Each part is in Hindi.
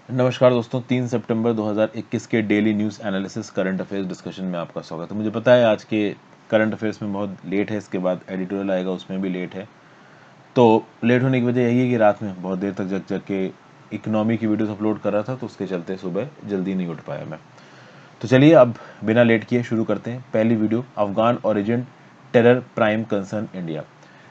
नमस्कार दोस्तों, 3 सितंबर 2021 के daily news analysis current affairs discussion में आपका स्वागत है। मुझे पता है आज के करंट अफेयर्स में बहुत लेट है, इसके बाद एडिटोरियल आएगा उसमें भी लेट है। तो लेट होने की वजह यही है कि रात में बहुत देर तक जग जग के इकोनॉमी की वीडियोस अपलोड कर रहा था, तो उसके चलते सुबह जल्दी नहीं उठ पाया मैं। तो चलिए अब बिना लेट किए शुरू करते हैं। पहली video, Afghan origin terror prime concern India.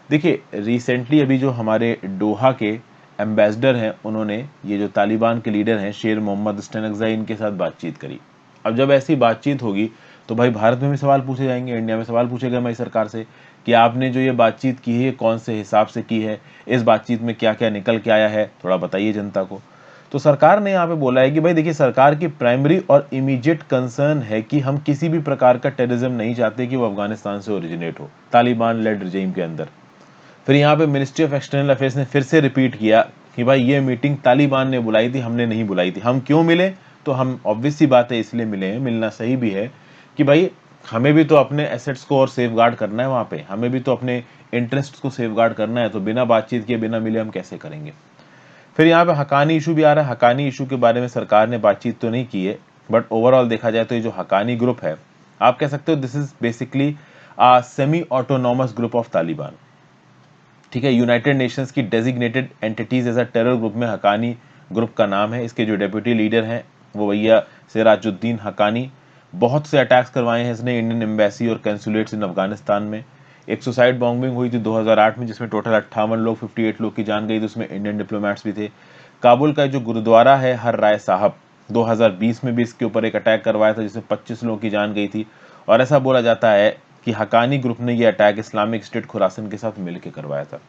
देखिए, रिसेंटली अभी जो हमारे डोहा के एम्बेसडर हैं, उन्होंने ये जो तालिबान के लीडर हैं शेर मोहम्मद स्टेनगज़ई, इनके साथ बातचीत करी। अब जब ऐसी बातचीत होगी तो भाई भारत में भी सवाल पूछे जाएंगे, इंडिया में सवाल पूछेगा हमारी सरकार से कि आपने जो ये बातचीत की है ये कौन से हिसाब से की है, इस बातचीत में क्या क्या निकल के आया है, थोड़ा बताइए जनता को। तो सरकार ने यहाँ पे बोला है कि भाई देखिए, सरकार की प्राइमरी और इमीडिएट कंसर्न है कि हम किसी भी प्रकार का टेररिज्म नहीं चाहते कि वो अफगानिस्तान से ओरिजिनेट हो, तालिबान लेड रिजीम के अंदर। फिर यहाँ पे मिनिस्ट्री ऑफ एक्सटर्नल अफेयर्स ने फिर से रिपीट किया कि भाई ये मीटिंग तालिबान ने बुलाई थी, हमने नहीं बुलाई थी। हम क्यों मिले? तो हम ऑब्वियस सी बात है इसलिए मिले हैं, मिलना सही भी है कि भाई हमें भी तो अपने एसेट्स को और सेफगार्ड करना है, वहाँ पे हमें भी तो अपने इंटरेस्ट को सेफगार्ड करना है। तो बिना बातचीत किए, बिना मिले हम कैसे करेंगे? फिर यहाँ पे हकानी इशू भी आ रहा है। हकानी इशू के बारे में सरकार ने बातचीत तो नहीं की है, बट ओवरऑल देखा जाए तो ये जो हकानी ग्रुप है, आप कह सकते हो this is basically semi autonomous group of Taliban. ठीक है, यूनाइटेड नेशंस की designated entities as a terror group में हकानी ग्रुप का नाम है। इसके जो डेप्यूटी लीडर हैं वो भैया सिराजुद्दीन हकानी। बहुत से अटैक्स करवाए हैं इसने इंडियन एम्बेसी और कंसुलेट्स इन अफगानिस्तान में। एक सुसाइड बॉम्बिंग हुई थी 2008 में, जिसमें टोटल 58 लोग, 58 लोग की जान गई थी, उसमें इंडियन डिप्लोमेट्स भी थे। काबुल का जो गुरुद्वारा है हर राय साहब, 2020 में भी इसके ऊपर एक अटैक करवाया था जिसमें 25 लोगों की जान गई थी। और ऐसा बोला जाता है कि हकानी ग्रुप ने यह अटैक इस्लामिक स्टेट खुरासन के साथ मिलकर करवाया था।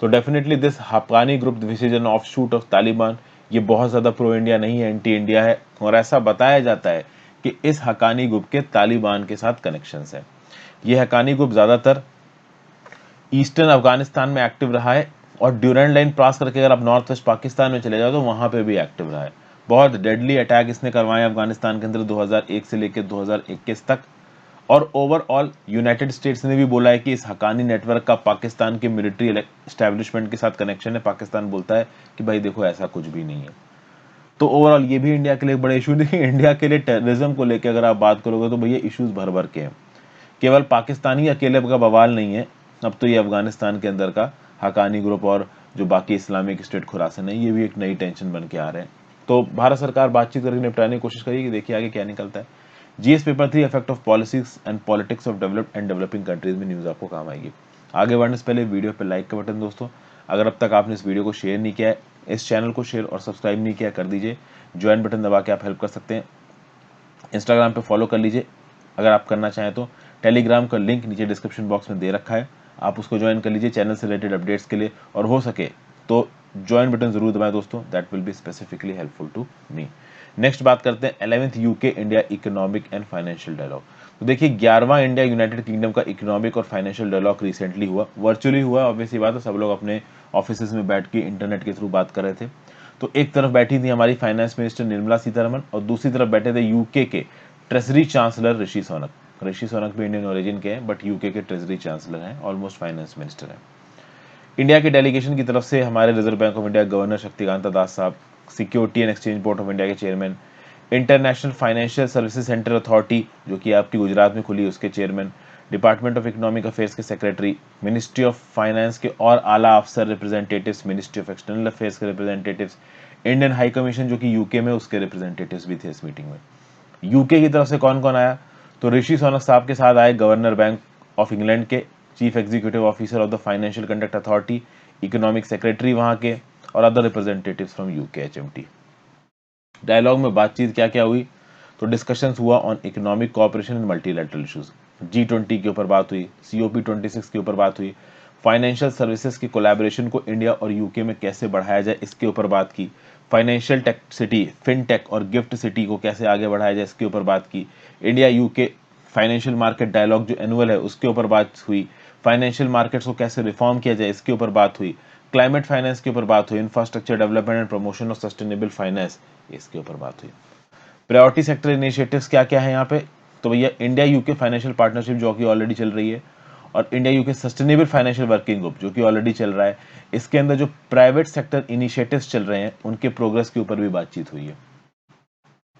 तो definitely this Haqqani group this is an of shoot of Taliban. ये बहुत ज़्यादा प्रो इंडिया नहीं है, एंटी इंडिया है। और ऐसा बताया जाता है कि इस हकानी ग्रुप के तालिबान के साथ कनेक्शंस हैं। ये हकानी ग्रुप ज़्यादातर ईस्टर्न अफगानिस्तान में एक्टिव रहा है, और ड्यूरेंट लाइन क्रॉस करके अगर आप नॉर्थ वेस्ट पाकिस्तान में चले जाओ तो वहाँ पे भी एक्टिव रहा है। बहुत डेडली अटैक इसने करवाए अफगानिस्तान के अंदर 2001 से लेकर 2021 तक। और ओवरऑल यूनाइटेड स्टेट्स ने भी बोला है कि इस हकानी नेटवर्क का पाकिस्तान के मिलिट्री एस्टेब्लिशमेंट के साथ कनेक्शन है। पाकिस्तान बोलता है कि भाई देखो ऐसा कुछ भी नहीं है। तो ओवरऑल ये भी इंडिया के लिए एक बड़ा इशू नहीं। इंडिया के लिए टेररिज्म को लेकर अगर आप बात करोगे तो भैया इश्यूज भर भर के हैं। केवल पाकिस्तानी अकेले का बवाल नहीं है, अब तो ये अफगानिस्तान के अंदर का हकानी ग्रुप और जो बाकी इस्लामिक स्टेट खुरासन है, ये भी एक नई टेंशन बन के आ रहे हैं। तो भारत सरकार बातचीत करके निपटाने की कोशिश करेगी, देखिए आगे क्या निकलता है। GS paper 3, effect of policies and politics of developed and developing countries में न्यूज़ आपको काम आएगी। आगे बढ़ने से पहले वीडियो पे लाइक का बटन दोस्तों, अगर अब तक आपने इस वीडियो को शेयर नहीं किया है, इस चैनल को शेयर और सब्सक्राइब नहीं किया, कर दीजिए। ज्वाइन बटन दबा के आप हेल्प कर सकते हैं। इंस्टाग्राम पे फॉलो कर लीजिए अगर आप करना चाहें तो। टेलीग्राम का लिंक नीचे डिस्क्रिप्शन बॉक्स में दे रखा है, आप उसको ज्वाइन कर लीजिए चैनल से रिलेटेड अपडेट्स के लिए। और हो सके तो ज्वाइन बटन जरूर दबाएं दोस्तों, that will be specifically helpful to me. Next बात करते हैं 11th UK India economic and financial dialogue. तो देखिए, 11वां इंडिया यूनाइटेड किंगडम का इकोनॉमिक और फाइनेंशियल डायलॉग रिसेंटली हुआ, वर्चुअली हुआ। ऑब्वियसली बात है, सब लोग अपने ऑफिस में बैठ के इंटरनेट के थ्रू बात कर रहे थे। तो एक तरफ बैठी थी हमारी फाइनेंस मिनिस्टर निर्मला सीतारमन, और दूसरी तरफ बैठे थे यूके के ट्रेजरी चांसलर ऋषि सोनक। ऋषि सोनक भी इंडियन ओरिजिन के हैं, बट यूके के ट्रेजरी चांसलर हैं, ऑलमोस्ट फाइनेंस मिनिस्टर हैं। इंडिया के डेलीगेशन की तरफ से हमारे reserve bank of India governor Shaktikanta Das साहब, security and exchange board of India के chairman, international financial services centre authority जो कि आपकी गुजरात में खुली, उसके chairman, department of economic affairs के सेक्रेटरी, मिनिस्ट्री ऑफ फाइनेंस के और आला अफसर representatives, ministry of external affairs के रिप्रेजेंटेटिव्स, इंडियन हाई कमीशन जो कि यूके में, उसके रिप्रेजेंटेटिव्स भी थे इस मीटिंग में। यूके की तरफ से कौन कौन आया? तो ऋषि सोनक साहब के साथ आए गवर्नर बैंक ऑफ इंग्लैंड के, chief executive officer of the financial conduct authority, economic secretary वहां के, और other representatives from UK HMT. Dialogue में बातचीत क्या क्या हुई? तो डिस्कशंस हुआ on economic cooperation and multilateral issues. G20 के ऊपर बात हुई, COP26 के ऊपर बात हुई, फाइनेंशियल सर्विसेज की कोलैबोरेशन को इंडिया और यूके में कैसे बढ़ाया जाए इसके ऊपर बात की, फाइनेंशियल टेक सिटी, फिनटेक और गिफ्ट सिटी को कैसे आगे बढ़ाया जाए इसके ऊपर बात की, India UK financial market dialogue जो एनुअल है उसके ऊपर बात हुई, फाइनेंशियल मार्केट्स को कैसे रिफॉर्म किया जाए इसके ऊपर बात हुई, क्लाइमेट फाइनेंस के ऊपर बात हुई, infrastructure development and promotion of sustainable finance, इसके ऊपर बात हुई। प्रायोरिटी सेक्टर इनिशिएटिव्स क्या क्या है यहाँ पे? तो भैया इंडिया यूके फाइनेंशियल पार्टनरशिप जो कि ऑलरेडी चल रही है, और India UK sustainable financial working group जो कि ऑलरेडी चल रहा है, इसके अंदर जो प्राइवेट सेक्टर इनिशिएटिव्स चल रहे हैं उनके प्रोग्रेस के ऊपर भी बातचीत हुई है।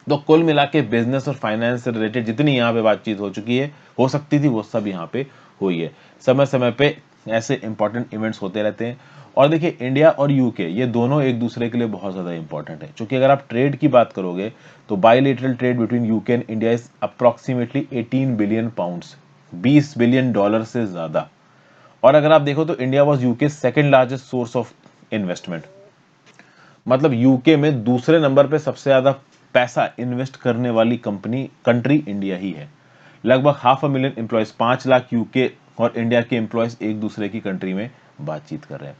तो कुल मिला के बिजनेस और फाइनेंस से रिलेटेड जितनी यहाँ पे बातचीत हो चुकी है, हो सकती थी, वो सब यहाँ पे हुई है। समय समय पे ऐसे इंपॉर्टेंट इवेंट्स होते रहते हैं। और देखिए, इंडिया और यूके ये दोनों एक दूसरे के लिए बहुत ज़्यादा इंपॉर्टेंट है, क्योंकि अगर आप ट्रेड की बात करोगे तो bilateral trade between UK and India is approximately 18 billion pounds, 20 billion dollar से ज़्यादा। और अगर आप देखो तो India was UK second largest source of investment, मतलब यूके में दूसरे नंबर पे सबसे ज्यादा पैसा इन्वेस्ट करने वाली कंट्री इंडिया ही है। लगभग 500,000 एम्प्लॉयज, 5 लाख यूके और इंडिया के एम्प्लॉयज एक दूसरे की कंट्री में बातचीत कर रहे हैं।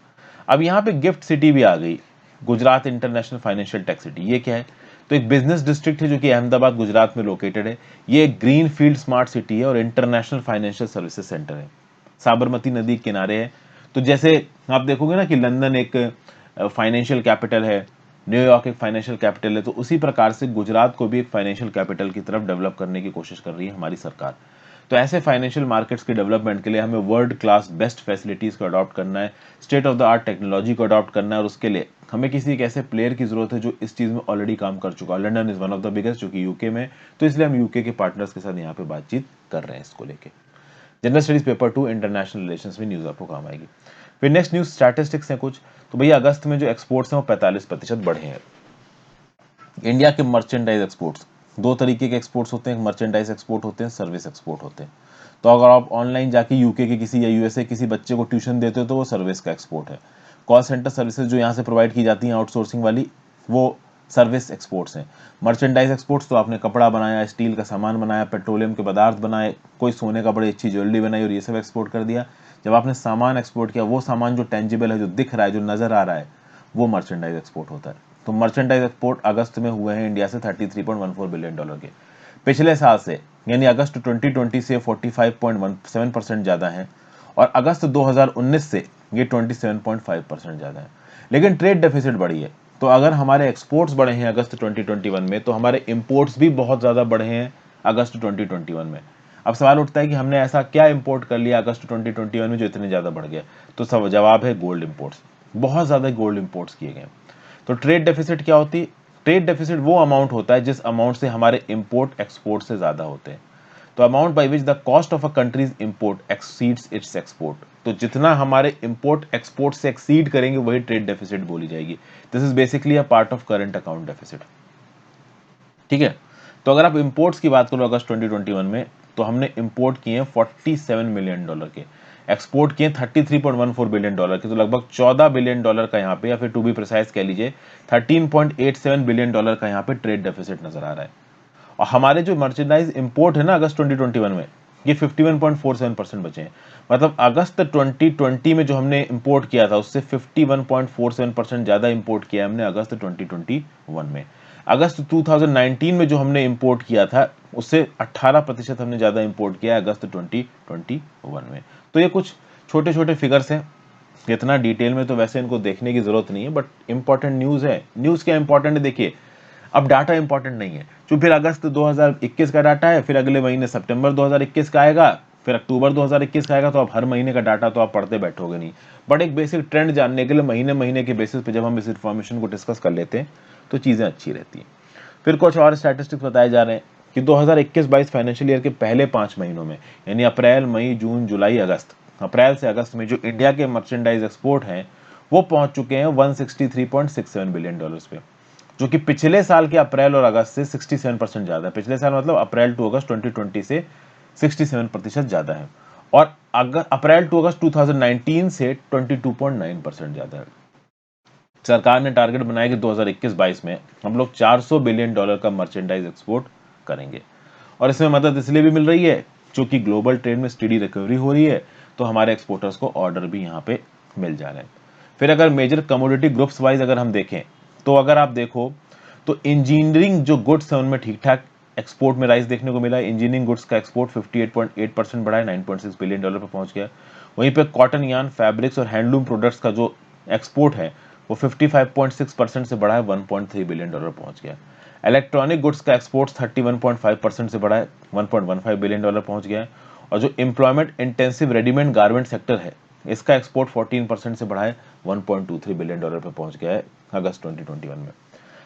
अब यहाँ पे गिफ्ट सिटी भी आ गई, Gujarat international financial tech city. ये क्या है? तो एक बिजनेस डिस्ट्रिक्ट है जो कि अहमदाबाद गुजरात में लोकेटेड है। ये एक ग्रीन फील्ड स्मार्ट सिटी है और इंटरनेशनल फाइनेंशियल सर्विसेज सेंटर है, साबरमती नदी के किनारे है। तो जैसे आप देखोगे ना कि लंदन एक फाइनेंशियल कैपिटल है, न्यूयॉर्क एक फाइनेंशियल कैपिटल है, तो उसी प्रकार से गुजरात को भी एक फाइनेंशियल कैपिटल की तरफ डेवलप करने की कोशिश कर रही है हमारी सरकार। तो ऐसे फाइनेंशियल मार्केट्स के डेवलपमेंट के लिए हमें वर्ल्ड क्लास बेस्ट फैसिलिटीज को अडॉप्ट करना है, state of the art technology को अडॉप्ट करना है, और उसके लिए हमें किसी एक ऐसे प्लेयर की जरूरत है जो इस चीज में ऑलरेडी काम कर चुका है। London is one of the biggest, जो कि यूके में, तो इसलिए हम यूके के पार्टनर्स के साथ यहाँ पे बातचीत कर रहे हैं इसको लेके। General studies paper 2 international relations में न्यूज आपको काम आएगी। फिर नेक्स्ट न्यूज स्टैटिस्टिक्स है कुछ। तो भैया अगस्त में जो एक्सपोर्ट्स हैं वो 45% बढ़े हैं। इंडिया के मर्चेंडाइज एक्सपोर्ट्स, दो तरीके के एक्सपोर्ट्स होते हैं, मर्चेंडाइज एक्सपोर्ट होते हैं, सर्विस एक्सपोर्ट होते हैं। तो अगर आप ऑनलाइन जाके यूके के किसी या यूएसए किसी बच्चे को ट्यूशन देते हो तो वो सर्विस का एक्सपोर्ट है। कॉल सेंटर सर्विसेज जो यहाँ से प्रोवाइड की जाती हैं आउटसोर्सिंग वाली, वो सर्विस एक्सपोर्ट्स हैं। मर्चेंडाइज एक्सपोर्ट्स तो आपने कपड़ा बनाया, स्टील का सामान बनाया, पेट्रोलियम के पदार्थ बनाए, कोई सोने का बड़ी अच्छी ज्वेलरी बनाई और ये सब एक्सपोर्ट कर दिया। जब आपने सामान एक्सपोर्ट किया, वो सामान जो टेंजिबल है, जो दिख रहा है, जो नजर आ रहा है, वो मर्चेंडाइज एक्सपोर्ट होता है। तो मर्चेंडाइज एक्सपोर्ट अगस्त में हुए हैं इंडिया से $33.14 बिलियन के। पिछले साल से यानी अगस्त 2020 से 45.17% ज़्यादा है, और अगस्त 2019 से ये 27.5% ज़्यादा है। लेकिन ट्रेड डेफिसिट बढ़ी है। तो अगर हमारे एक्सपोर्ट्स बढ़े हैं अगस्त 2021 में, तो हमारे इंपोर्ट्स भी बहुत ज़्यादा बढ़े हैं अगस्त 2021 में। अब सवाल उठता है कि हमने ऐसा क्या इंपोर्ट कर लिया अगस्त 2021 में जो इतने ज़्यादा बढ़ गया? तो सब जवाब है गोल्ड इंपोर्ट्स। बहुत ज़्यादा गोल्ड इंपोर्ट्स किए गए। तो ट्रेड डेफिसिट क्या होती है? ट्रेड डेफिसिट वो अमाउंट होता है जिस अमाउंट से हमारे इंपोर्ट एक्सपोर्ट से ज्यादा होते हैं। तो amount by which the cost of a countries import exceeds its export. तो जितना हमारे इंपोर्ट एक्सपोर्ट से एक्सीड करेंगे वही ट्रेड डेफिसिट बोली जाएगी। This is basically a part of current account deficit. ठीक है। तो अगर आप इंपोर्ट्स की बात करो अगस्त 2021 में, तो हमने इंपोर्ट किए हैं $47 मिलियन के, एक्सपोर्ट किए $33.14 बिलियन के। तो लगभग $14 बिलियन का यहाँ पे, या फिर टू बी प्रिसाइज कह लीजिए $13.87 बिलियन का यहाँ पे ट्रेड डेफिसिट नजर आ रहा है। और हमारे जो मर्चेंडाइज इंपोर्ट है ना अगस्त 2021 में, ये 51.47% बचे हैं। मतलब अगस्त 2020 में जो हमने इंपोर्ट किया था उससे 51.47% ज्यादा इंपोर्ट किया हमने अगस्त 2021 में। अगस्त 2019 में जो हमने इंपोर्ट किया था उससे 18% हमने ज्यादा इंपोर्ट किया अगस्त 2021 में। तो ये कुछ छोटे छोटे फिगर्स हैं, इतना डिटेल में तो वैसे इनको देखने की जरूरत नहीं है, बट इंपॉर्टेंट न्यूज है। न्यूज क्या इंपॉर्टेंट है? देखिए, अब डाटा इंपॉर्टेंट नहीं है, तो फिर अगस्त 2021 का डाटा है, फिर अगले महीने सितंबर 2021 का आएगा, फिर अक्टूबर 2021 का आएगा, तो आप हर महीने का डाटा तो आप पढ़ते बैठोगे नहीं। बट एक बेसिक ट्रेंड जानने के लिए महीने महीने के बेसिस पे जब हम इस इन्फॉर्मेशन को डिस्कस कर लेते हैं तो चीज़ें अच्छी रहती हैं। फिर कुछ और स्टैटिस्टिक्स बताए जा रहे हैं कि 2021-22 फाइनेंशियल ईयर के पहले 5 महीनों में, यानी अप्रैल, मई, जून, जुलाई, अगस्त, अप्रैल से अगस्त में जो इंडिया के मर्चेंडाइज एक्सपोर्ट हैं वो पहुंच चुके हैं $163.67 बिलियन पे, जो कि पिछले साल के अप्रैल और अगस्त से 67% ज्यादा है। पिछले साल मतलब अप्रैल टू अगस्त 2020 से 67% ज्यादा है, और अप्रैल टू अगस्त 2019 से 22.9% ज्यादा है। सरकार ने टारगेट बनाया कि 2021-22 में हम लोग $400 बिलियन का मर्चेंडाइज एक्सपोर्ट करेंगे। और इसमें मदद इसलिए भी मिल रही है क्योंकि ग्लोबल ट्रेड में स्टेडी रिकवरी हो रही है, तो हमारे एक्सपोर्टर्स को ऑर्डर भी यहाँ पे मिल जा रहे हैं। फिर अगर मेजर कमोडिटी ग्रुप्स वाइज अगर हम देखें, तो अगर आप देखो तो इंजीनियरिंग जो गुड्स है उनमें ठीक ठाक एक्सपोर्ट में राइज देखने को मिला है। इंजीनियरिंग गुड्स का एक्सपोर्ट 58.8% बढ़ा है, $9.6 बिलियन पर पहुंच गया। वहीं पे कॉटन, यार्न, फैब्रिक्स और हैंडलूम प्रोडक्ट्स का जो एक्सपोर्ट है वो 55.6% से बढ़ा है, $1.3 बिलियन पहुंच गया। इलेक्ट्रॉनिक गुड्स का एक्सपोर्ट 31.5% से बढ़ा है, $1.15 बिलियन पहुंच गया है। और जो employment intensive readymade garment sector है इसका एक्सपोर्ट 14% से बढ़ा है, $1.23 बिलियन पे पहुंच गया है अगस्त 2021 में।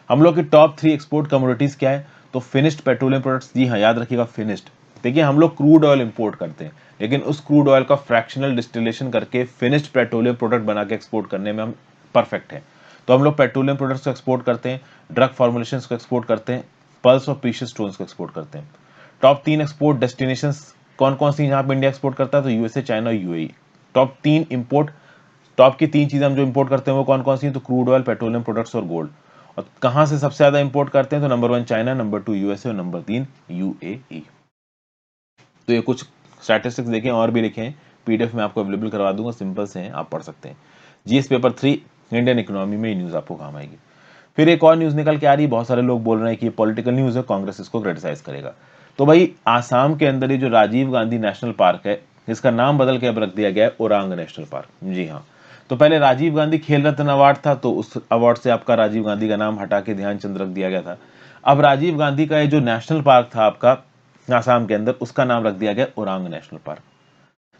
हम लोग की टॉप 3 एक्सपोर्ट कमोडिटीज क्या है, तो फिनिश्ड पेट्रोलियम प्रोडक्ट्स, जी हाँ याद रखिएगा फिनिश्ड। देखिए हम लोग क्रूड ऑयल इंपोर्ट करते हैं, लेकिन उस क्रूड ऑयल का फ्रैक्शनल डिस्टिलेशन करके फिनिश्ड पेट्रोलियम प्रोडक्ट बना के एक्सपोर्ट करने में हम परफेक्ट हैं। तो हम लोग पेट्रोलियम प्रोडक्ट्स को एक्सपोर्ट करते हैं, ड्रग फॉर्मुलेशंस को एक्सपोर्ट करते हैं, पल्स और प्रीशियस स्टोन्स को एक्सपोर्ट करते हैं। टॉप 3 एक्सपोर्ट डेस्टिनेशंस कौन कौन सी जहां पे इंडिया एक्सपोर्ट करता है, तो यूएसए, चाइना और यूएई। टॉप 3 इंपोर्ट, टॉप की 3 चीजें हम जो इंपोर्ट करते हैं वो कौन कौन सी हैं, तो क्रूड ऑयल, पेट्रोलियम प्रोडक्ट्स और गोल्ड। और कहां से सबसे ज्यादा इंपोर्ट करते हैं, तो नंबर 1 चाइना, नंबर 2 यूएसए और नंबर 3 यूएई। तो ये कुछ स्टैटिस्टिक्स देखें, और भी लिखे हैं, पीडीएफ में आपको अवेलेबल करवा दूंगा, सिंपल से हैं, आप पढ़ सकते हैं। जीएस पेपर 3 इंडियन इकोनॉमी में ये न्यूज आपको काम आएगी। फिर एक और न्यूज निकल के आ रही है, बहुत सारे लोग बोल रहे हैं कि ये पॉलिटिकल न्यूज है, कांग्रेस इसको क्रिटिसाइज करेगा। तो भाई आसाम के अंदर ये जो राजीव गांधी नेशनल पार्क है, इसका नाम बदल के अब रख दिया गया है ओरांग नेशनल पार्क। जी हाँ, तो पहले राजीव गांधी खेल रत्न अवार्ड था, तो उस अवार्ड से आपका राजीव गांधी का नाम हटा के ध्यानचंद रख दिया गया था। अब राजीव गांधी का ये जो नेशनल पार्क था आपका आसाम के अंदर, उसका नाम रख दिया गया ओरांग नेशनल पार्क।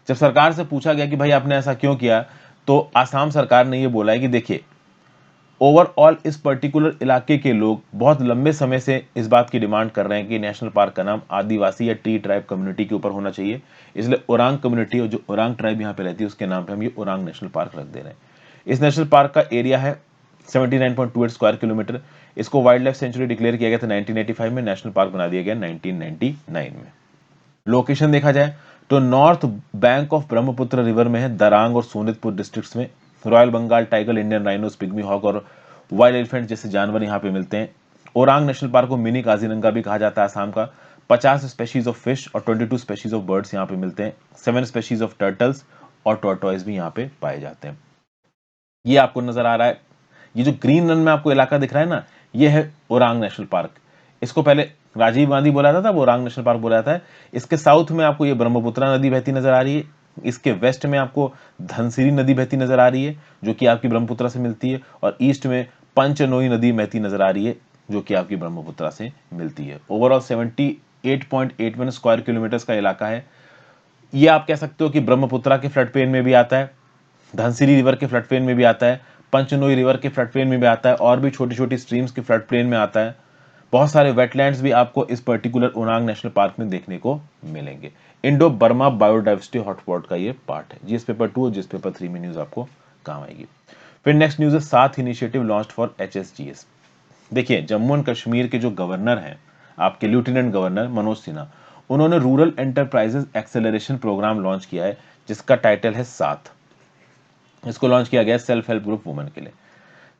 जब सरकार से पूछा गया कि भाई आपने ऐसा क्यों किया, तो आसाम सरकार ने ये बोला है कि देखिए ओवरऑल इस पर्टिकुलर इलाके के लोग बहुत लंबे समय से इस बात की डिमांड कर रहे हैं कि नेशनल पार्क का नाम आदिवासी या टी ट्राइब कम्युनिटी के ऊपर होना चाहिए, इसलिए ओरांग कम्युनिटी और जो ओरांग ट्राइब यहाँ पे रहती है उसके नाम पे हम ये ओरांग नेशनल पार्क रख दे रहे हैं। इस नेशनल पार्क का एरिया है 79.28 स्क्वायर किलोमीटर। इसको वाइल्ड लाइफ सेंचुरी डिक्लेयर किया गया था 1985 में, नेशनल पार्क बना दिया गया 1999 में। लोकेशन देखा जाए तो north bank of Brahmaputra river में है, दरांग और सोनितपुर डिस्ट्रिक्ट्स में। Royal Bengal tiger, Indian rhinos, pygmy hog और वाइल्ड एलिफेंट जैसे जानवर यहाँ पे मिलते हैं। ओरांग नेशनल पार्क को मिनी काजीरंगा भी कहा जाता है आसाम का। 50 स्पेशीज ऑफ फिश और 22 स्पेशीज ऑफ बर्ड्स यहाँ पे मिलते हैं। 7 स्पेशीज ऑफ टर्टल्स और टॉर्टॉइज भी यहाँ पे पाए जाते हैं। ये आपको नजर आ रहा है, ये जो ग्रीन रन में आपको इलाका दिख रहा है ना, ये है ओरांग नेशनल पार्क। इसको पहले राजीव गांधी बोला था, वो ओरांग नेशनल पार्क बोला था। इसके साउथ में आपको ये ब्रह्मपुत्रा नदी बहती नजर आ रही है। इसके वेस्ट में आपको धनसिरी नदी बहती नजर आ रही है, जो कि आपकी ब्रह्मपुत्रा से मिलती है। और ईस्ट में पंचनोई नदी बहती नजर आ रही है, जो कि आपकी ब्रह्मपुत्रा से मिलती है। ओवरऑल 78.81 स्क्वायर किलोमीटर का इलाका है। ये आप कह सकते हो कि ब्रह्मपुत्रा के फ्लड प्लेन में भी आता है, धनसिरी रिवर के फ्लड प्लेन में भी आता है, पंचनोई रिवर के फ्लड प्लेन में भी आता है, और भी छोटी छोटी स्ट्रीम्स के फ्लड प्लेन में आता है। बहुत सारे वेटलैंड्स भी आपको इस पर्टिकुलर ओरांग नेशनल पार्क में देखने को मिलेंगे। इंडो बर्मा बायोडाइवर्सिटी हॉटस्पॉट का ये पार्ट है। जीएस पेपर 2 और जीएस पेपर 3 में न्यूज आपको काम आएगी। फिर नेक्स्ट न्यूज है 7 इनिशिएटिव लॉन्च्ड फॉर एचएसजीएस। देखिए जम्मू एंड कश्मीर के जो गवर्नर हैं, आपके लेफ्टिनेंट गवर्नर मनोज सिन्हा, उन्होंने rural enterprises acceleration programme launch किया है, जिसका टाइटल है 7। इसको लॉन्च किया गया सेल्फ हेल्प ग्रुप वुमेन के लिए।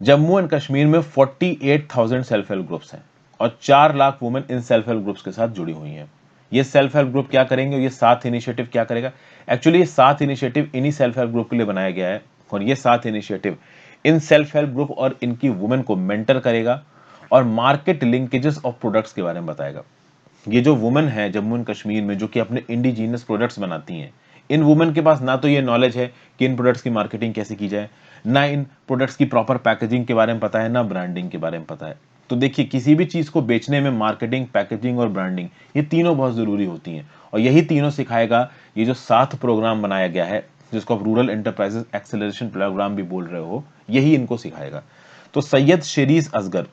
जम्मू एंड कश्मीर में 48,000 सेल्फ हेल्प ग्रुप्स हैं और 4 lakh women in self help groups के साथ जुड़ी हुई हैं। ये सेल्फ हेल्प ग्रुप क्या करेंगे, ये 7 इनिशिएटिव क्या करेगा? एक्चुअली ये 7 इनिशिएटिव इन्हीं सेल्फ हेल्प ग्रुप के लिए बनाया गया है, और ये 7 initiative in self help group और इनकी वुमेन को मेंटर करेगा और मार्केट लिंकेजेस ऑफ प्रोडक्ट्स के बारे में बताएगा। ये जो वुमेन है जम्मू एंड कश्मीर में, जो कि अपने इंडिजीनियस प्रोडक्ट्स बनाती हैं, इन वुमेन के पास ना तो ये नॉलेज है कि इन प्रोडक्ट्स की मार्केटिंग कैसे की जाए, ना इन प्रोडक्ट्स की प्रॉपर पैकेजिंग के बारे में पता है, ना ब्रांडिंग के बारे में पता है। तो देखिए किसी भी चीज को बेचने में मार्केटिंग, पैकेजिंग और ब्रांडिंग, ये तीनों बहुत जरूरी होती हैं, और यही तीनों सिखाएगा ये जो 7 प्रोग्राम बनाया गया है, जिसको आप रूरल एंटरप्राइजेस एक्सेलरेशन प्रोग्राम भी बोल रहे हो, यही इनको सिखाएगा। तो सैयद शेरीज असगर,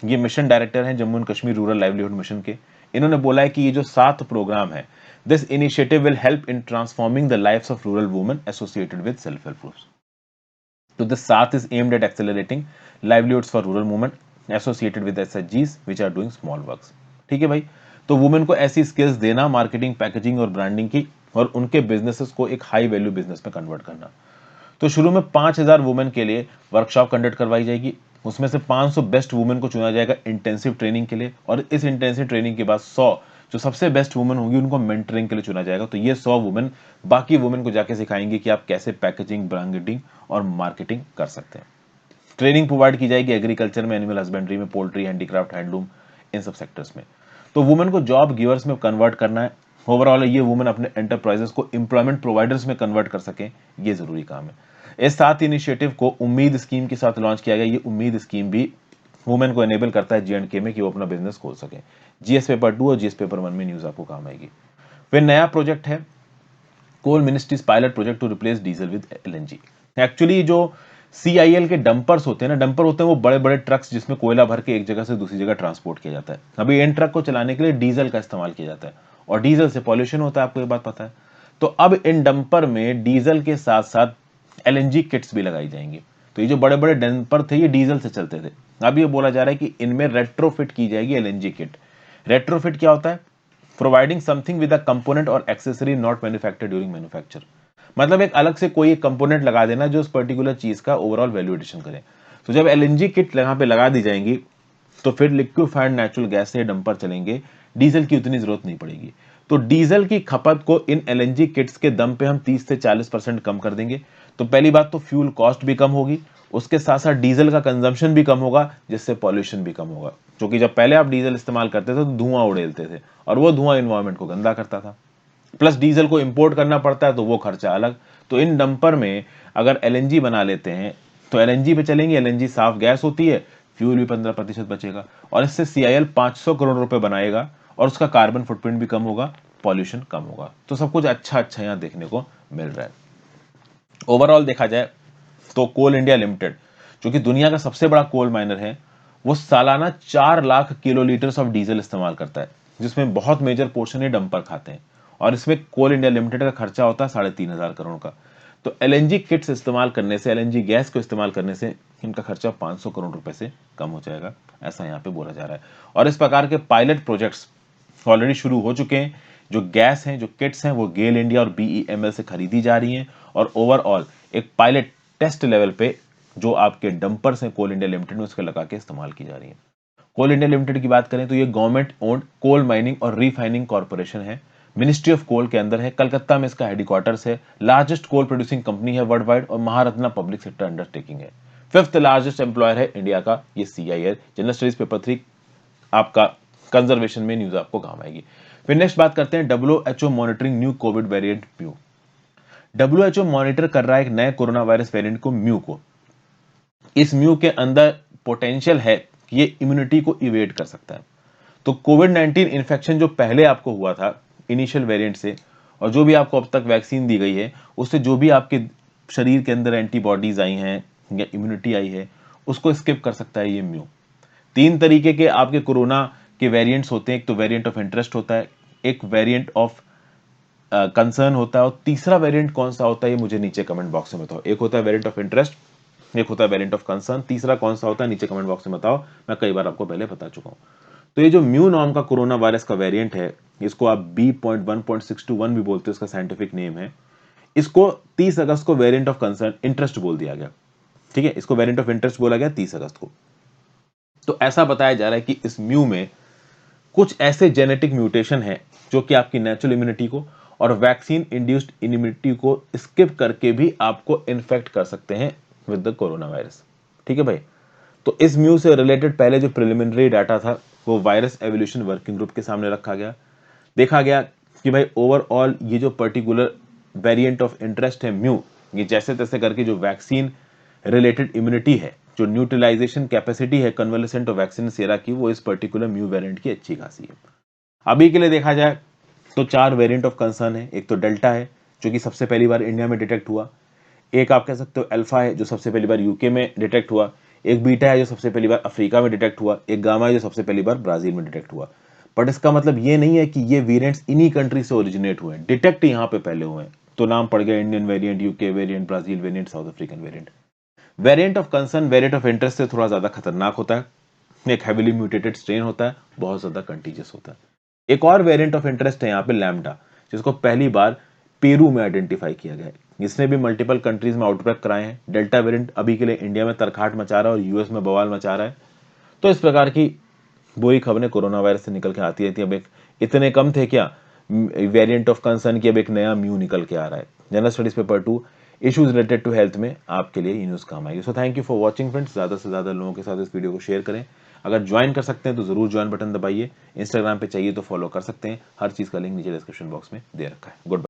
ये मिशन डायरेक्टर हैं Jammu and Kashmir rural livelihood mission के, इन्होंने बोला है कि ये जो 7 प्रोग्राम है, this initiative will help in transforming the lives of rural women associated with self help groups. तो this 7 is aimed at accelerating livelihoods for rural women associated with SHGs which are doing small works। ठीक है भाई, तो वुमेन को ऐसी स्किल्स देना, मार्केटिंग, पैकेजिंग और ब्रांडिंग की, और उनके बिजनेसेस को एक हाई वैल्यू बिजनेस में कन्वर्ट करना। तो शुरू में 5,000 वुमेन के लिए वर्कशॉप कंडक्ट करवाई जाएगी। उसमें से 500 बेस्ट वुमेन को चुना जाएगा इंटेंसिव ट्रेनिंग के लिए, और इस इंटेंसिव ट्रेनिंग के बाद 100 जो सबसे बेस्ट वुमेन होंगी उनको मेंटरिंग के लिए चुना जाएगा। तो ये 100 वुमेन बाकी वुमेन को जाके सिखाएंगे कि आप कैसे पैकेजिंग, ब्रांडिंग और मार्केटिंग कर सकते हैं। ट्रेनिंग प्रोवाइड की जाएगी एग्रीकल्चर में, एनिमल हस्बेंड्री में, पोल्ट्री, हैंडीक्राफ्ट, हैंडलूम, इन सब सेक्टर्स में। तो वुमेन को जॉब गिवर्स में कन्वर्ट करना है। ओवरऑल ये वुमेन अपने एंटरप्राइजेस को एम्प्लॉयमेंट प्रोवाइडर्स में कन्वर्ट कर सके, ये जरूरी काम है। इस 7 इनिशिएटिव को उम्मीद स्कीम के साथ लॉन्च किया गया। ये उम्मीद स्कीम भी वुमेन को एनेबल करता है J&K में कि वो अपना बिजनेस खोल सके। जीएस पेपर 2 और जीएस पेपर 1 में न्यूज आपको काम आएगी। फिर नया प्रोजेक्ट है coal ministries pilot project to replace diesel with LNG. Actually जो CIL के डंपर्स होते हैं ना, डंपर होते हैं वो बड़े बड़े ट्रक्स जिसमें कोयला भर के एक जगह से दूसरी जगह ट्रांसपोर्ट किया जाता है। अभी इन ट्रक को चलाने के लिए डीजल का इस्तेमाल किया जाता है और डीजल से पॉल्यूशन होता है, आपको ये बात पता है। तो अब इन डंपर में डीजल के साथ साथ LNG किट्स भी लगाई जाएंगी। तो ये जो बड़े बड़े डंपर थे ये डीजल से चलते थे, अब ये बोला जा रहा है कि इनमें रेट्रोफिट की जाएगी LNG किट। रेट्रोफिट क्या होता है? Providing something with a component or accessory not manufactured during manufacture. मतलब एक अलग से कोई एक कंपोनेंट लगा देना जो उस पर्टिकुलर चीज का ओवरऑल वैल्यू एडिशन करे। तो जब LNG किट यहाँ पे लगा दी जाएंगी तो फिर लिक्विफाइड नेचुरल गैस से डंपर चलेंगे, डीजल की उतनी जरूरत नहीं पड़ेगी। तो डीजल की खपत को इन LNG किट्स के दम पे हम 30 से 40% कम कर देंगे। तो पहली बात तो फ्यूल कॉस्ट भी कम होगी, उसके साथ साथ डीजल का कंजम्पशन भी कम होगा, जिससे पॉल्यूशन भी कम होगा। क्योंकि जब पहले आप डीजल इस्तेमाल करते थे तो धुआं उड़ेलते थे और वो धुआं इन्वायरमेंट को गंदा करता था, प्लस डीजल को इंपोर्ट करना पड़ता है तो वो खर्चा अलग। तो इन डंपर में अगर LNG बना लेते हैं तो LNG पे चलेंगे, LNG साफ गैस होती है, फ्यूल भी 15% बचेगा और इससे CIL 500 करोड़ रुपए बनाएगा और उसका कार्बन फुटप्रिंट भी कम होगा, पॉल्यूशन कम होगा। तो सब कुछ अच्छा अच्छा यहाँ देखने को मिल रहा है। ओवरऑल देखा जाए तो कोल इंडिया लिमिटेड जो कि दुनिया का सबसे बड़ा कोल माइनर है, वो सालाना 4 लाख किलोलीटर ऑफ डीजल इस्तेमाल करता है, जिसमें बहुत मेजर पोर्शन ये डंपर खाते हैं और इसमें कोल इंडिया लिमिटेड का खर्चा होता है 3,500 करोड़ का। तो LNG किट्स इस्तेमाल करने से, LNG गैस को इस्तेमाल करने से इनका खर्चा 500 करोड़ रुपए से कम हो जाएगा, ऐसा यहाँ पे बोला जा रहा है। और इस प्रकार के पायलट प्रोजेक्ट्स ऑलरेडी शुरू हो चुके हैं। जो गैस हैं, जो किट्स हैं, वो गेल इंडिया और BEML से खरीदी जा रही हैं और ओवरऑल एक पायलट टेस्ट लेवल पे जो आपके डंपर्स हैं कोल इंडिया लिमिटेड में उसके लगा के इस्तेमाल की जा रही है। कोल इंडिया लिमिटेड की बात करें तो ये गवर्नमेंट ओन्ड कोल माइनिंग और रिफाइनिंग कॉर्पोरेशन है, मिनिस्ट्री ऑफ कोल के अंदर है, कलकत्ता में इसका हेडक्वार्टर्स है, लार्जेस्ट कोल प्रोड्यूसिंग कंपनी है वर्ल्ड वाइड और महारत्ना पब्लिक सेक्टर अंडरटेकिंग है। 5th लार्जेस्ट एम्प्लॉयर है इंडिया का ये CIL। जनरल स्टडीज पेपर 3 आपका कंजर्वेशन में न्यूज आपको काम आएगी। फिर नेक्स्ट बात करते हैं WHO monitoring new Covid variant mu. WHO monitor कर रहा है एक नए कोरोना वायरस वेरिएंट को, म्यू को। इस म्यू के अंदर पोटेंशियल है कि ये इम्यूनिटी को इवेड कर सकता है। तो कोविड-19 इन्फेक्शन जो पहले आपको हुआ था इनिशियल वेरिएंट से और जो भी आपको अब तक वैक्सीन दी गई है उससे जो भी आपके शरीर के अंदर एंटीबॉडीज आई हैं या इम्यूनिटी आई है उसको स्किप कर सकता है ये म्यू। 3 तरीके के आपके कोरोना के वेरिएंट्स होते हैं, एक तो वेरिएंट ऑफ इंटरेस्ट होता है, एक वेरिएंट ऑफ कंसर्न होता है और तीसरा वेरिएंट कौन सा होता है ये मुझे नीचे कमेंट बॉक्स में बताओ। एक होता है वेरिएंट ऑफ इंटरेस्ट, एक होता है वेरिएंट ऑफ कंसर्न, तीसरा कौन सा होता है नीचे कमेंट बॉक्स में बताओ, मैं कई बार आपको पहले बता चुका हूं। तो ये जो म्यू नाम का कोरोना वायरस का वेरिएंट है, इसको आप B.1.621 भी बोलते हो, इसका साइंटिफिक नेम है। इसको 30 अगस्त को वेरिएंट ऑफ कंसर्न इंटरेस्ट बोल दिया गया, ठीक है, इसको वेरिएंट ऑफ इंटरेस्ट बोला गया 30 अगस्त को। तो ऐसा बताया जा रहा है कि इस म्यू में कुछ ऐसे जेनेटिक म्यूटेशन है जो कि आपकी नेचुरल इम्यूनिटी को और वैक्सीन इंड्यूस्ड इम्यूनिटी को स्किप करके भी आपको इन्फेक्ट कर सकते हैं विद द कोरोना वायरस, ठीक है भाई। तो इस म्यू से रिलेटेड पहले जो प्रिलिमिनरी डाटा था वो वायरस एवोल्यूशन वर्किंग ग्रुप के सामने रखा गया। देखा गया कि भाई ओवरऑल ये जो पर्टिकुलर वेरिएंट ऑफ इंटरेस्ट है म्यू, ये जैसे तैसे करके जो वैक्सीन रिलेटेड इम्यूनिटी है, जो न्यूट्रलाइजेशन कैपेसिटी है कन्वलेसेंट और वैक्सीन सेरा की, वो इस पर्टिकुलर म्यू वेरिएंट की अच्छी खासी है। अभी के लिए देखा जाए तो 4 वेरिएंट ऑफ कंसर्न है। एक तो डेल्टा है जो कि सबसे पहली बार इंडिया में डिटेक्ट हुआ, एक आप कह सकते हो अल्फा है जो सबसे पहली बार यूके में डिटेक्ट हुआ, एक बीटा है जो सबसे पहली बार अफ्रीका में डिटेक्ट हुआ, एक गामा है जो सबसे पहली बार ब्राजील में डिटेक्ट हुआ। बट इसका मतलब ये नहीं है कि ये वेरिएंट्स इन्हीं कंट्री से ओरिजिनेट हुए हैं, डिटेक्ट यहाँ पे पहले हुए हैं, तो नाम पड़ गया Indian variant, UK variant, Brazil variant, south African variant. Variant of concern variant of interest से थोड़ा ज्यादा खतरनाक होता है, एक हैविली म्यूटेटेड स्ट्रेन होता है, बहुत ज्यादा कंटीजियस होता है। एक और वेरिएंट ऑफ इंटरेस्ट है यहाँ पे लैम्डा, जिसको पहली बार पेरू में आइडेंटिफाई किया गया है। इसने भी मल्टीपल कंट्रीज में आउटब्रेक कराए हैं। डेल्टा वेरिएंट अभी के लिए इंडिया में तरखाट मचा रहा है और यूएस में बवाल मचा रहा है। तो इस प्रकार की बुरी खबरें कोरोना वायरस से निकल के आती रहती है। अब एक इतने कम थे क्या वेरिएंट ऑफ कंसर्न की, अब एक नया म्यू निकल के आ रहा है। General studies paper 2 issues related to health में आपके लिए ये न्यूज काम आएगी। So thank you for watching friends, ज्यादा से ज्यादा लोगों के साथ इस वीडियो को शेयर करें। अगर ज्वाइन कर सकते हैं तो जरूर ज्वाइन बटन दबाइए। इंस्टाग्राम पे चाहिए तो फॉलो कर सकते हैं, हर चीज का लिंक नीचे डिस्क्रिप्शन बॉक्स में दे रखा है। Good bye.